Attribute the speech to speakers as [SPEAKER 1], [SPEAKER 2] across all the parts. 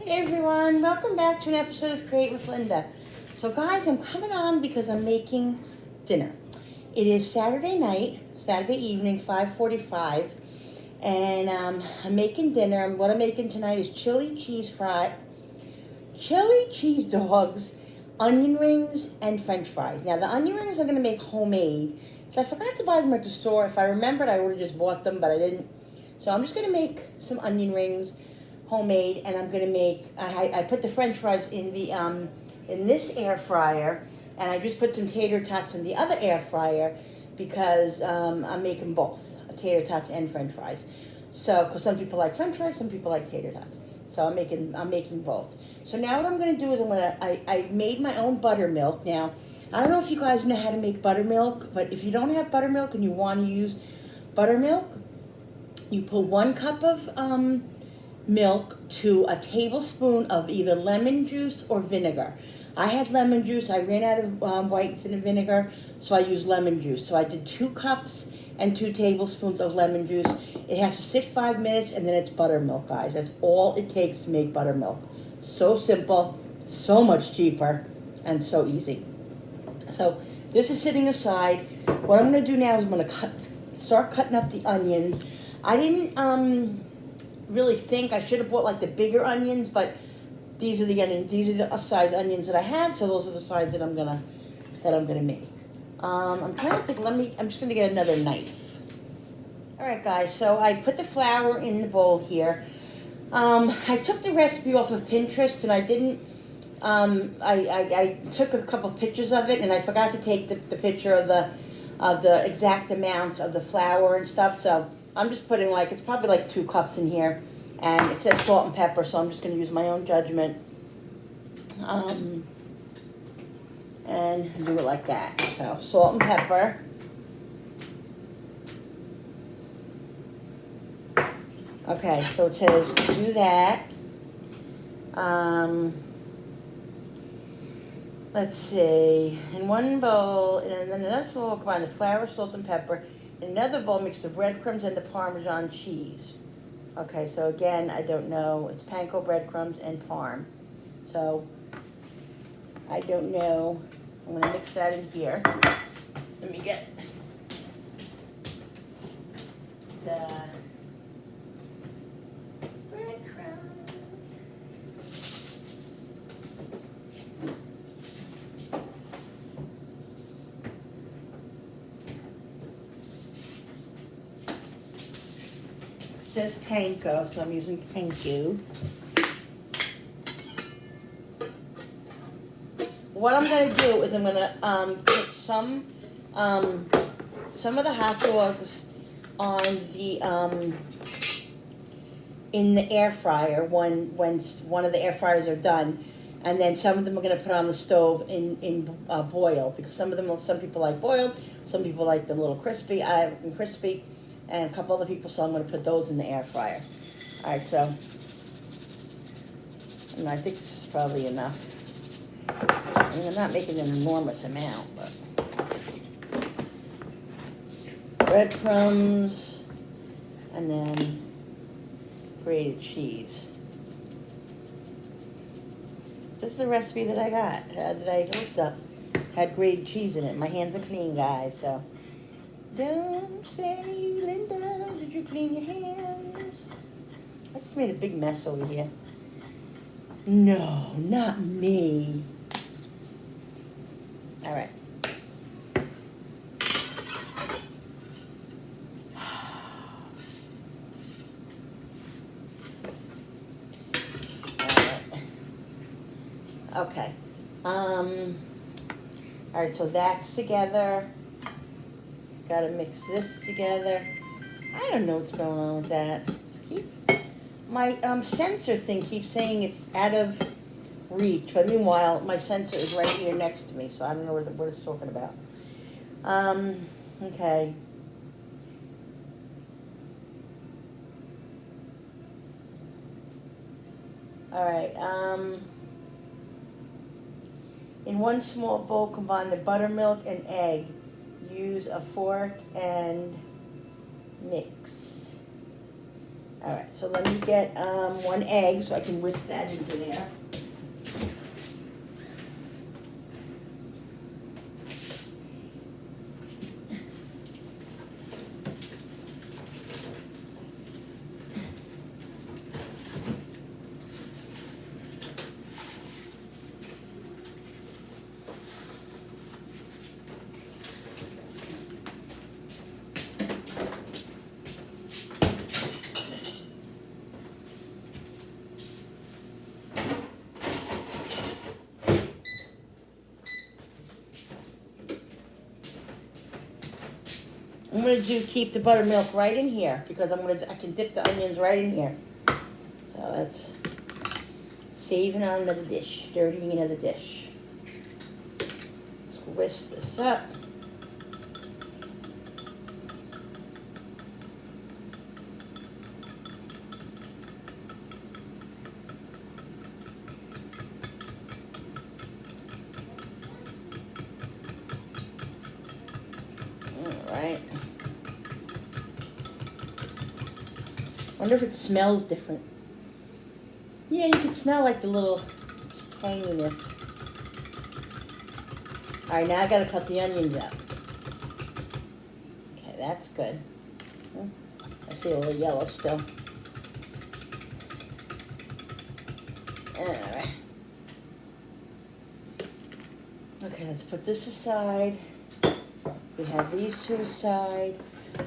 [SPEAKER 1] Hey everyone, welcome back to an episode of Create with Linda. So guys, I'm coming on because I'm making dinner. It is Saturday night, Saturday evening, 5:45, and I'm making dinner. And what I'm making tonight is chili cheese dogs, onion rings, and French fries. Now the onion rings I'm going to make homemade. So I forgot to buy them at the store. If I remembered, I would have just bought them, but I didn't. So I'm just going to make some onion rings, homemade, and I'm going to make, I put the French fries in the in this air fryer, and I just put some tater tots in the other air fryer because I'm making both, tater tots and French fries. So, because some people like French fries, some people like tater tots. So I'm making both. So now what I'm going to do is I made my own buttermilk. Now, I don't know if you guys know how to make buttermilk, but if you don't have buttermilk and you want to use buttermilk, you put 1 cup of milk to a tablespoon of either lemon juice or vinegar. I had lemon juice. I ran out of white vinegar, so I used lemon juice. So I did 2 cups and 2 tablespoons of lemon juice. It has to sit 5 minutes, and then it's buttermilk, guys. That's all it takes to make buttermilk. So simple, so much cheaper, and so easy. So this is sitting aside. What I'm going to do now is I'm going to start cutting up the onions. I didn't really think I should have bought like the bigger onions, but these are the onions. These are the size onions that I have, so those are the size that I'm gonna make. I'm trying to think. I'm just gonna get another knife. All right, guys. So I put the flour in the bowl here. I took the recipe off of Pinterest, and I didn't. I took a couple pictures of it, and I forgot to take the picture of the exact amounts of the flour and stuff. So I'm just putting it's probably like 2 cups in here, and it says salt and pepper, so I'm just going to use my own judgment, and do it like that. So salt and pepper. Okay, so it says do that. Let's see, in 1 bowl, and then another bowl, combine the flour, salt, and pepper. In another bowl, mix the breadcrumbs and the Parmesan cheese. Okay, so again, I don't know. It's panko breadcrumbs and parm. So, I don't know. I'm going to mix that in here. Let me get the breadcrumbs. It says panko, so I'm using panko. What I'm going to do is I'm going to put some of the hot dogs on the in the air fryer when one of the air fryers are done, and then some of them are going to put on the stove in boil, because some people like boiled, some people like them a little crispy. I like them crispy. And a couple other people, so I'm going to put those in the air fryer. All right, so I think this is probably enough. I mean, I'm not making an enormous amount, but breadcrumbs, and then grated cheese. This is the recipe that I got, that I looked up. Had grated cheese in it. My hands are clean, guys, so. Don't say, Linda, did you clean your hands? I just made a big mess over here. No, not me. All right. Okay. All right, so that's together. Gotta mix this together. I don't know what's going on with that. My sensor thing keeps saying it's out of reach, but meanwhile my sensor is right here next to me, so I don't know what it's talking about. Okay. All right. In 1 small bowl, combine the buttermilk and egg. Use a fork and mix. All right, so let me get 1 egg so I can whisk that into there. I'm gonna keep the buttermilk right in here because I can dip the onions right in here. So that's saving on another dish, dirtying another dish. Let's whisk this up. Alright. Wonder if it smells different. Yeah, you can smell like the little tanginess. Alright, now I gotta cut the onions up. Okay, that's good. I see a little yellow still. Alright. Okay, let's put this aside. We have these 2 aside.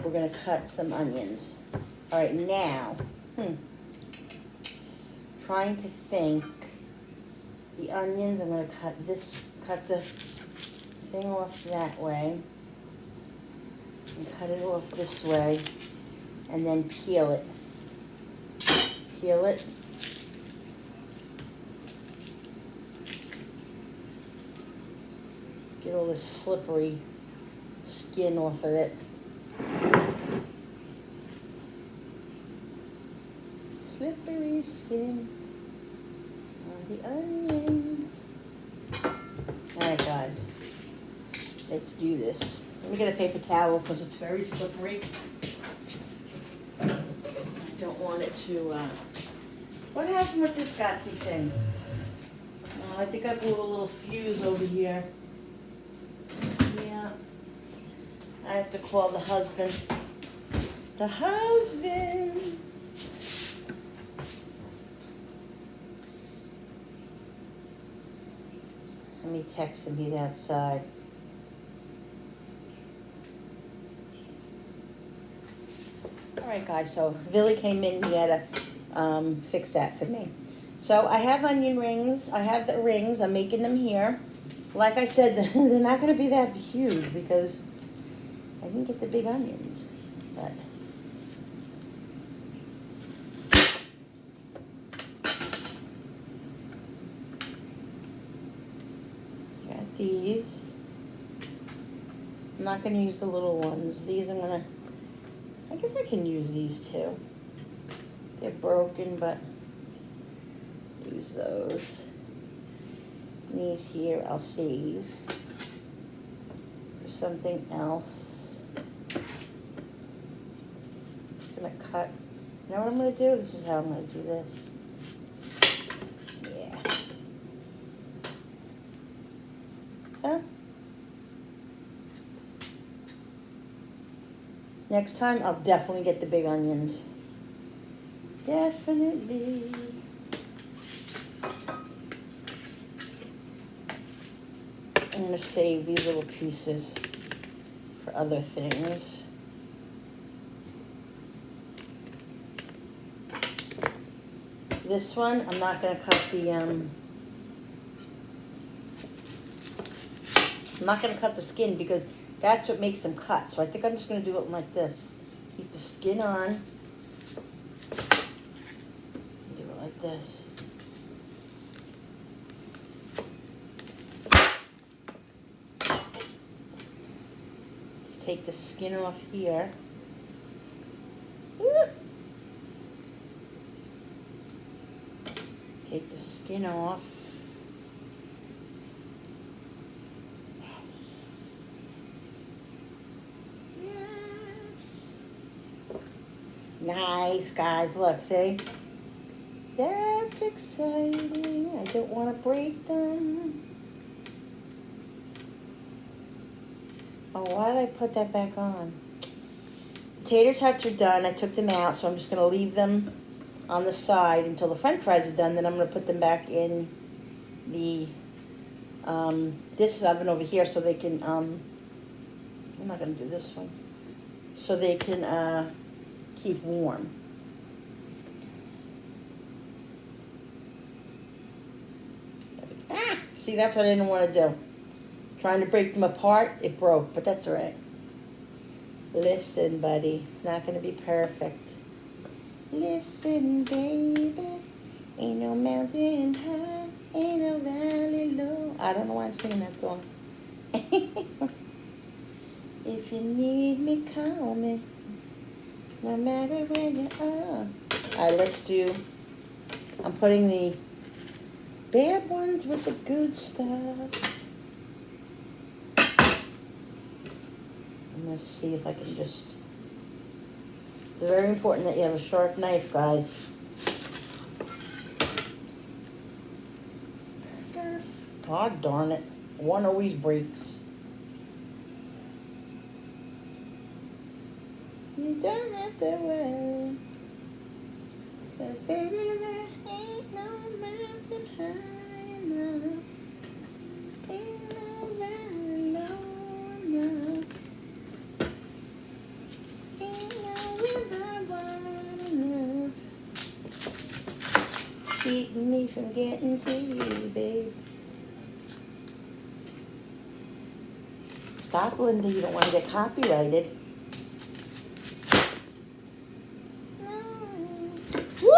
[SPEAKER 1] We're gonna cut some onions. All right, now, trying to think. The onions, I'm gonna cut the thing off that way. And cut it off this way. And then peel it. Peel it. Get all this slippery skin off of it. Slippery skin on the onion. Alright guys, let's do this. Let me get a paper towel because it's very slippery. I don't want it to, what happened with this Gotsy thing? I think I blew a little fuse over here. Yeah. I have to call the husband. The husband! Let me text him, he's outside. Alright guys, so Billy came in, he had to fix that for me. So I have onion rings, I have the rings, I'm making them here. Like I said, they're not going to be that huge because I didn't get the big onions. But got these. I'm not going to use the little ones. These I'm going to, I guess I can use these too. They're broken, but use those. These here I'll save for something else. Just gonna cut. You know what I'm gonna do? This is how I'm gonna do this. Yeah. Huh? Next time I'll definitely get the big onions. Definitely. I'm going to save these little pieces for other things. This one, I'm not going to cut the, I'm not going to cut the skin because that's what makes them cut. So I think I'm just going to do it like this. Keep the skin on. Do it like this. Take the skin off here. Take the skin off. Yes. Nice, guys. Look, see? That's exciting. I don't want to break them. Oh, why did I put that back on? The tater tots are done. I took them out, so I'm just going to leave them on the side until the french fries are done. Then I'm going to put them back in the this oven over here so they can, I'm not going to do this one, so they can keep warm. Ah, see, that's what I didn't want to do. Trying to break them apart, it broke, but that's all right. Listen, buddy, it's not going to be perfect. Listen, baby, ain't no mountain high, ain't no valley low. I don't know why I'm singing that song. If you need me, call me, no matter where you are. All right, let's do, I'm putting the bad ones with the good stuff. I'm going to see if I can just, it's very important that you have a sharp knife, guys. God darn it. One always breaks. You don't have to worry. 'Cause baby, there ain't no mountain high enough. Ain't no valley low enough. Ain't no river wide enough. Keeping me from getting to you, babe. Stop, Linda. You don't want to get copyrighted. No. Woo!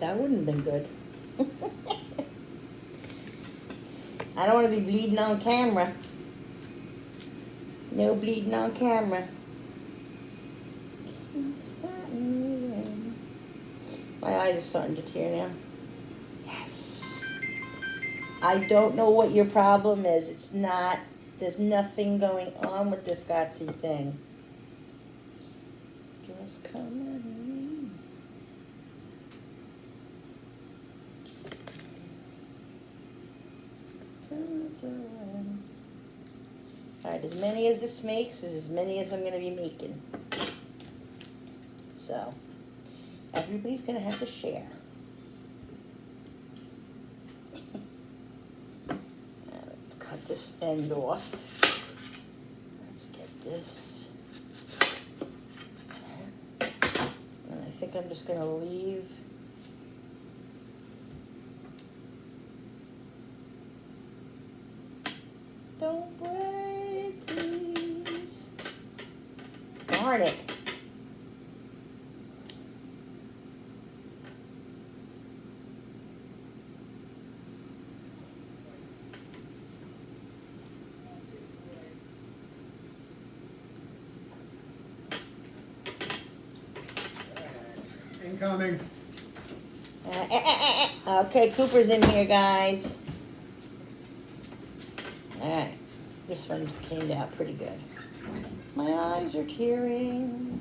[SPEAKER 1] That wouldn't have been good. I don't want to be bleeding on camera. No bleeding on camera. My eyes are starting to tear now. Yes. I don't know what your problem is. It's not, there's nothing going on with this Gotsy thing. Just come at me. Alright, as many as this makes is as many as I'm going to be making. So, everybody's going to have to share. Now, let's cut this end off. Let's get this. And I think I'm just going to leave. Don't break, please. Darn it.
[SPEAKER 2] Incoming.
[SPEAKER 1] Okay, Cooper's in here, guys. Alright, this one came out pretty good. My eyes are tearing.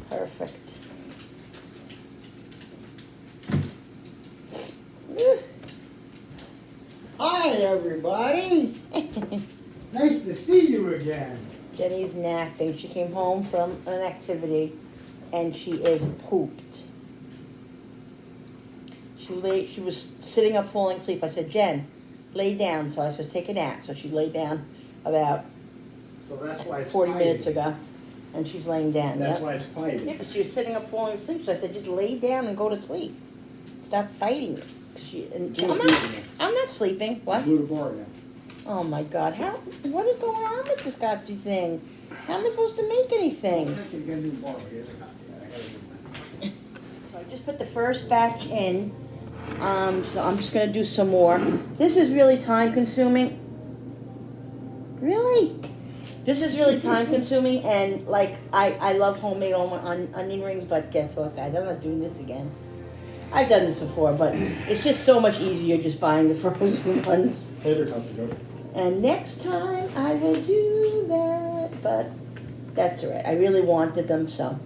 [SPEAKER 1] Perfect.
[SPEAKER 2] Hi, everybody. Nice to see you again.
[SPEAKER 1] Jenny's napping. She came home from an activity and she is pooped. She was sitting up falling asleep. I said, Jen, lay down. So I said, take a nap. So she laid down about
[SPEAKER 2] So that's why it's
[SPEAKER 1] 40
[SPEAKER 2] quiet.
[SPEAKER 1] minutes ago. And she's laying down.
[SPEAKER 2] That's
[SPEAKER 1] Yep.
[SPEAKER 2] why it's quiet.
[SPEAKER 1] Yeah, because she was sitting up falling asleep. So I said, just lay down and go to sleep. Stop fighting it. I'm not sleeping. What?
[SPEAKER 2] Blew the bar now.
[SPEAKER 1] Oh my God! What is going on with this Gotsy thing? How am I supposed to make anything?
[SPEAKER 2] I can get a new bar. Here's a copy. I got a new one.
[SPEAKER 1] So I just put the first batch in. So I'm just gonna do some more. This is really time consuming. Really? This is really time consuming, and like I love homemade onion rings, but guess what, guys? I'm not doing this again. I've done this before, but it's just so much easier just buying the frozen ones.
[SPEAKER 2] Tater tots are good.
[SPEAKER 1] And next time I will do that, but that's all right. I really wanted them, so,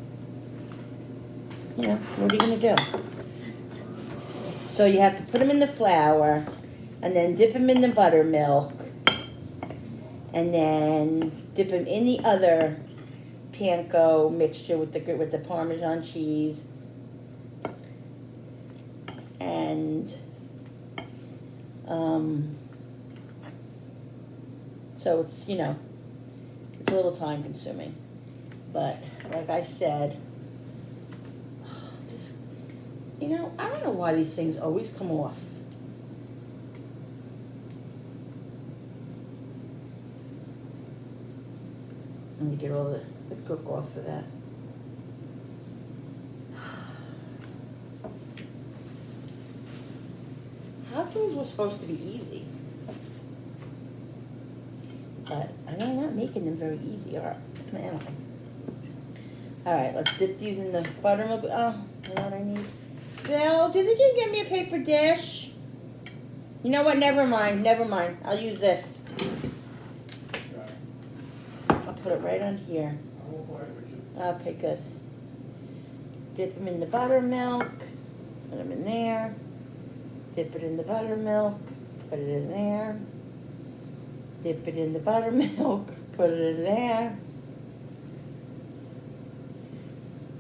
[SPEAKER 1] you know, what are you gonna do? So you have to put them in the flour, and then dip them in the buttermilk, and then dip them in the other panko mixture with the Parmesan cheese, and so it's, you know, it's a little time consuming, but like I said, this, you know, I don't know why these things always come off. Let me get all the cook off of that. Hot dogs were supposed to be easy, but I know I'm not making them very easy, am I? All right, let's dip these in the buttermilk. Oh, you know what I need? Bill, do you think you can get me a paper dish? You know what? Never mind. I'll use this. I'll put it right on here. Okay, good. Dip them in the buttermilk. Put them in there. Dip it in the buttermilk. Put it in there. Dip it in the buttermilk. Put it in there.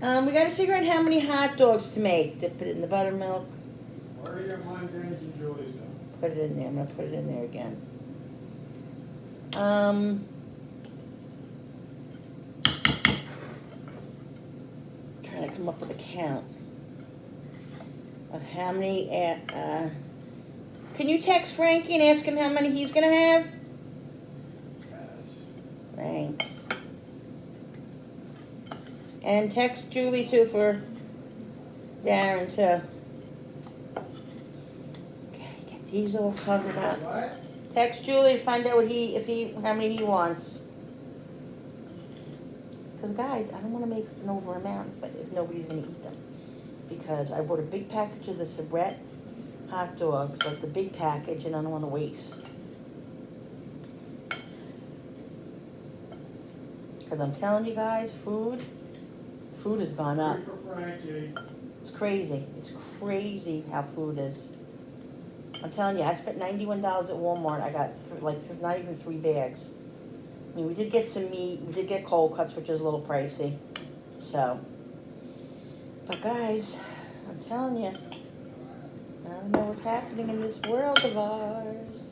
[SPEAKER 1] We got to figure out how many hot dogs to make. Dip it in the buttermilk.
[SPEAKER 2] Where are your mine, James, and Julie's though?
[SPEAKER 1] Put it in there. I'm going to put it in there again. Trying to come up with a count of how many. Can you text Frankie and ask him how many he's going to have?
[SPEAKER 2] Yes.
[SPEAKER 1] Thanks. And text Julie too for Darren, so. Okay, get these all covered up.
[SPEAKER 2] What?
[SPEAKER 1] Text Julie to find out how many he wants. Because guys, I don't want to make an over amount if nobody's going to eat them. Because I bought a big package of the Sabrett hot dogs, like the big package, and I don't want to waste. Because I'm telling you guys, food has gone up.
[SPEAKER 2] For Frankie.
[SPEAKER 1] It's crazy. It's crazy how food is. I'm telling you, I spent $91 at Walmart. I got not even 3 bags. I mean, we did get some meat. We did get cold cuts, which is a little pricey. So, but guys, I'm telling you, I don't know what's happening in this world of ours.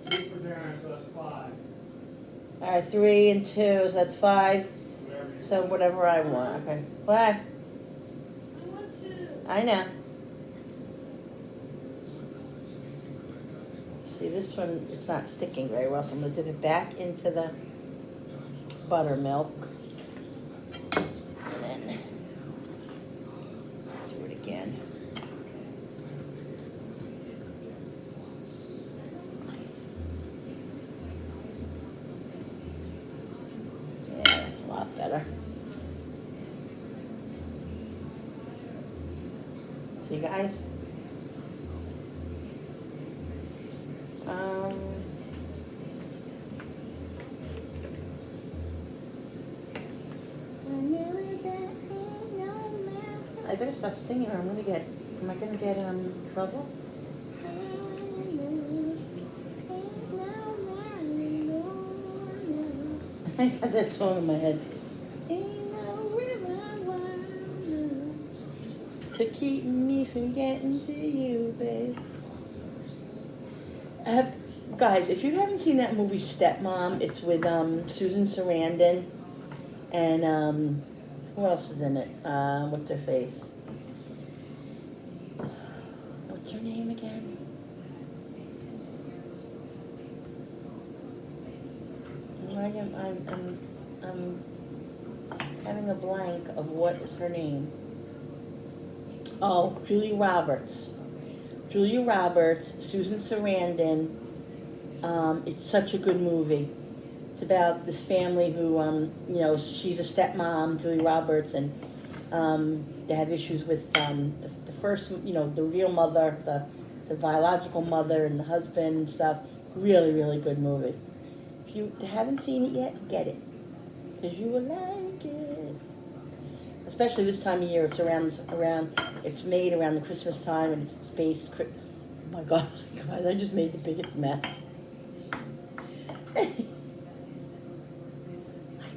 [SPEAKER 2] 2 for Darren, so that's 5.
[SPEAKER 1] All right, 3 and 2, so that's 5.
[SPEAKER 2] Whatever you
[SPEAKER 1] So
[SPEAKER 2] want.
[SPEAKER 1] whatever I want. Okay. What?
[SPEAKER 3] I want to.
[SPEAKER 1] I know. See, this one, it's not sticking very well, so I'm going to dip it back into the buttermilk. And then do it again. Yeah, that's a lot better. See, guys? I better stop singing or am I gonna get in trouble? I got that song in my head. Ain't no river to keep me from getting to you, babe. Guys, if you haven't seen that movie Stepmom, it's with Susan Sarandon and who else is in it? What's her face? What's her name again? I'm having a blank of what is her name. Oh, Julia Roberts. Julia Roberts, Susan Sarandon. It's such a good movie. It's about this family who, she's a stepmom, Julia Roberts, and they have issues with the first, the real mother, the biological mother, and the husband and stuff. Really, really good movie. If you haven't seen it yet, get it. Because you will like it. Especially this time of year. It's it's made around the Christmas time and it's based. Oh my God, guys, I just made the biggest mess. I'm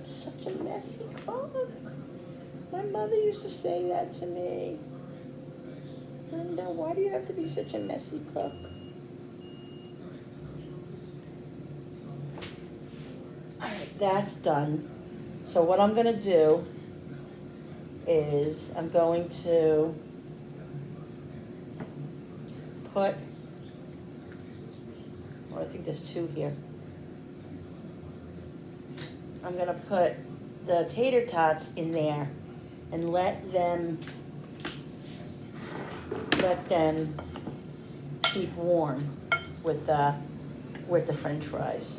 [SPEAKER 1] such a messy cook. My mother used to say that to me. Linda, why do you have to be such a messy cook? Alright, that's done. So what I'm going to do is I'm going to put, well, I think there's 2 here. I'm going to put the tater tots in there and let them keep warm with the French fries.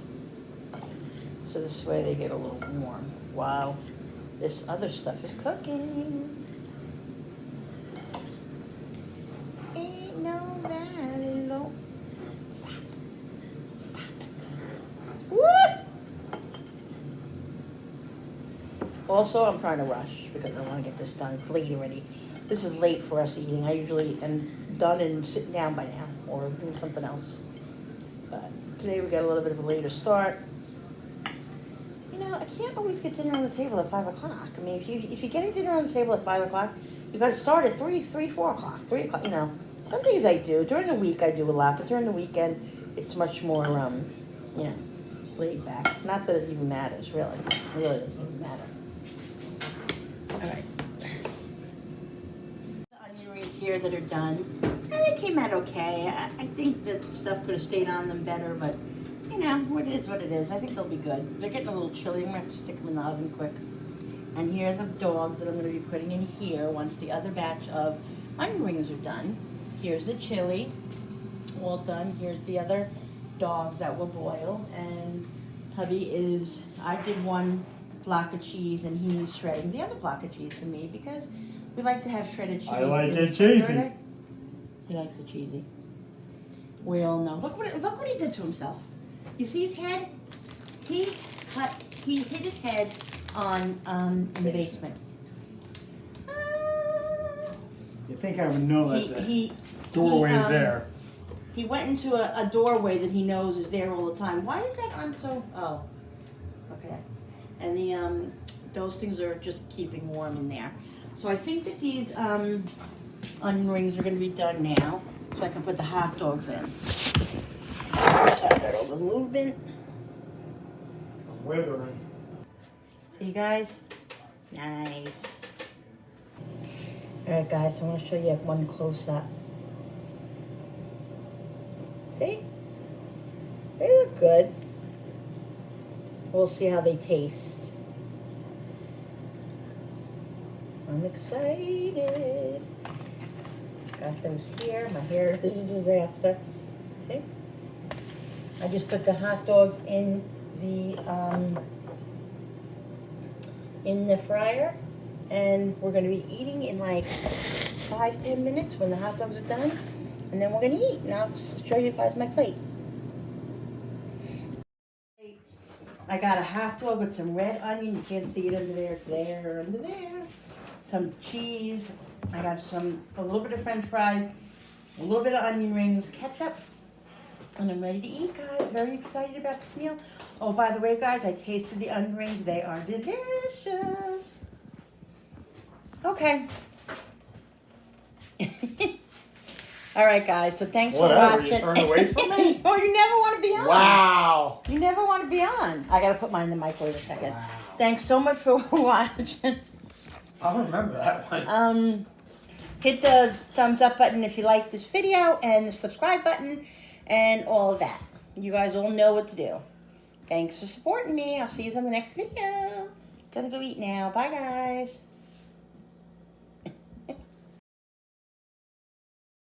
[SPEAKER 1] So this way they get a little warm while this other stuff is cooking. Ain't no valley low. Stop it. Woo! Also, I'm trying to rush because I want to get this done. It's late already. This is late for us eating. I usually am done and sitting down by now or doing something else. But today we got a little bit of a later start. You know, I can't always get dinner on the table at 5 o'clock. I mean, if you're getting dinner on the table at 5 o'clock, you got to start at 4 o'clock, 3 o'clock, you know. Some days I do. During the week I do a lot, but during the weekend it's much more, you know, laid back. Not that it even matters, really. It really doesn't even matter. All right. The onion rings here that are done. And they came out okay. I think that stuff could have stayed on them better, but you know, what it is what it is. I think they'll be good. They're getting a little chilly. I'm going to have to stick them in the oven quick. And here are the dogs that I'm going to be putting in here once the other batch of onion rings are done. Here's the chili, all done. Here's the other dogs that will boil. And hubby I did one block of cheese and he's shredding the other block of cheese for me because we like to have shredded cheese.
[SPEAKER 2] I like it cheesy.
[SPEAKER 1] He likes it cheesy. We all know. Look what he did to himself. You see his head? He hit his head on in the basement.
[SPEAKER 2] You think I would know that
[SPEAKER 1] He
[SPEAKER 2] doorway is there?
[SPEAKER 1] He went into a doorway that he knows is there all the time. Why is that on so? Oh, okay. And those things are just keeping warm in there. So I think that these onion rings are going to be done now, so I can put the hot dogs in. Sorry about all the movement.
[SPEAKER 2] I'm withering.
[SPEAKER 1] See, guys? Nice. All right, guys, so I want to show you one close-up. See? They look good. We'll see how they taste. I'm excited. Got those here. My hair is a disaster. See? I just put the hot dogs in the fryer, and we're going to be eating in like 5-10 minutes when the hot dogs are done, and then we're going to eat. And I'll show you guys my plate. I got a hot dog with some red onion. You can't see it under there. It's there, under there. Some cheese. I got a little bit of French fries, a little bit of onion rings, ketchup. And I'm ready to eat, guys. Very excited about this meal. Oh, by the way, guys, I tasted the onion rings. They are delicious. Okay. All right, guys. So thanks for watching.
[SPEAKER 2] You turned away from me?
[SPEAKER 1] Oh, you never want to be on.
[SPEAKER 2] Wow.
[SPEAKER 1] You never want to be on. I got to put mine in the microwave a second.
[SPEAKER 2] Wow.
[SPEAKER 1] Thanks so much for watching.
[SPEAKER 2] I'll remember that one.
[SPEAKER 1] Hit the thumbs up button if you like this video and the subscribe button and all of that. You guys all know what to do. Thanks for supporting me. I'll see you on the next video. Gonna go eat now. Bye, guys.